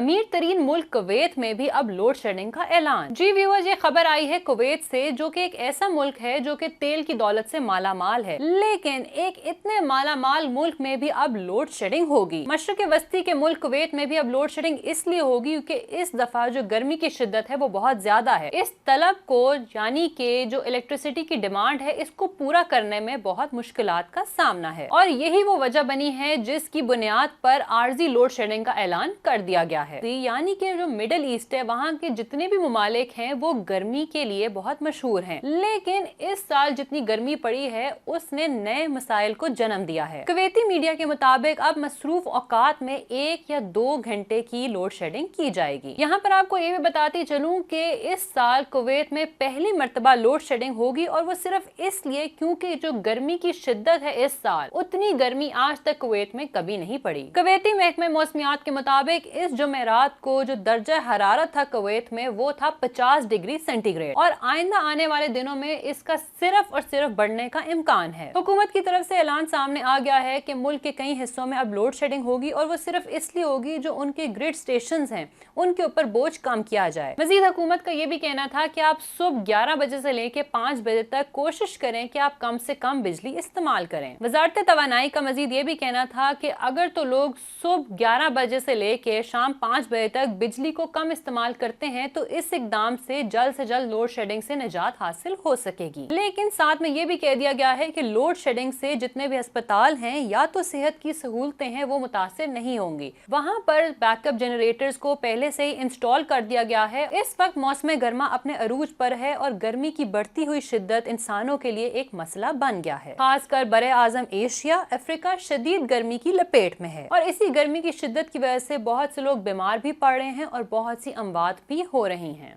अमीर तरीन मुल्क कुवैत में भी अब लोड शेडिंग का ऐलान। जी व्यूअर्स, ये खबर आई है कुवैत से, जो कि एक ऐसा मुल्क है जो कि तेल की दौलत से माला माल है, लेकिन एक इतने माला माल मुल्क में भी अब लोड शेडिंग होगी। मशरक़ वस्ती के मुल्क कुवैत में भी अब लोड शेडिंग इसलिए होगी क्योंकि इस दफा जो गर्मी की शिद्दत है वो बहुत ज्यादा है। इस तलब को यानी कि जो इलेक्ट्रिसिटी की डिमांड है इसको पूरा करने में बहुत मुश्किलात का सामना है, और यही वो वजह बनी है जिसकी बुनियाद पर आर्जी लोड शेडिंग का ऐलान कर दिया गया है। यानी कि जो मिडिल ईस्ट है वहाँ के जितने भी ममालिक हैं वो गर्मी के लिए बहुत मशहूर हैं, लेकिन इस साल जितनी गर्मी पड़ी है उसने नए मसाइल को जन्म दिया है। कुवैती मीडिया के मुताबिक अब मसरूफ औकात में 1 या 2 घंटे की लोड शेडिंग की जाएगी। यहाँ पर आपको ये भी बताती चलूं कि इस साल कुवैत में पहली मर्तबा लोड शेडिंग होगी, और वो सिर्फ इसलिए क्योंकि जो गर्मी की शिद्दत है इस साल उतनी गर्मी आज तक कुवैत में कभी नहीं पड़ी। कुवैती महकमे मौसमियात के मुताबिक इस जुमेरात को जो दर्जा हरारत था कुवैत में वो था 50 डिग्री सेंटीग्रेड, और आइंदा आने वाले दिनों में इसका सिर्फ और सिर्फ बढ़ने का इम्कान है। हुकूमत की तरफ से ऐलान सामने आ गया है कि मुल्क के कई हिस्सों में अब लोड शेडिंग होगी, और वो सिर्फ इसलिए होगी जो उनके ग्रिड स्टेशंस हैं उनके ऊपर बोझ कम किया जाए। मजीद हुकूमत का ये भी कहना था कि आप सुबह 11 बजे से लेके 5 बजे तक कोशिश करें कि आप कम से कम बिजली इस्तेमाल करें। वजारत तवानाई का मजीद ये भी कहना था कि अगर तो लोग सुबह 11 बजे से लेके शाम 5 बजे तक बिजली को कम इस्तेमाल करते हैं तो इस इकदाम से जल्द लोड शेडिंग से निजात हासिल हो सकेगी। लेकिन साथ में ये भी कह दिया गया है कि लोड शेडिंग से जितने भी अस्पताल हैं या तो सेहत की सहूलतें हैं वो मुतासिर नहीं होंगी। वहाँ पर बैकअप जनरेटर्स को पहले से ही इंस्टॉल कर दिया गया है। इस वक्त मौसम गर्मा अपने अरूज पर है और गर्मी की बढ़ती हुई शिद्दत इंसानों के लिए एक मसला बन गया है। खासकर बरे आजम एशिया, अफ्रीका शदीद गर्मी की लपेट में है, और इसी गर्मी की शिद्दत की वजह से बहुत से लोग बीमार भी पड़ रहे हैं और बहुत सी अमवात भी हो रही हैं।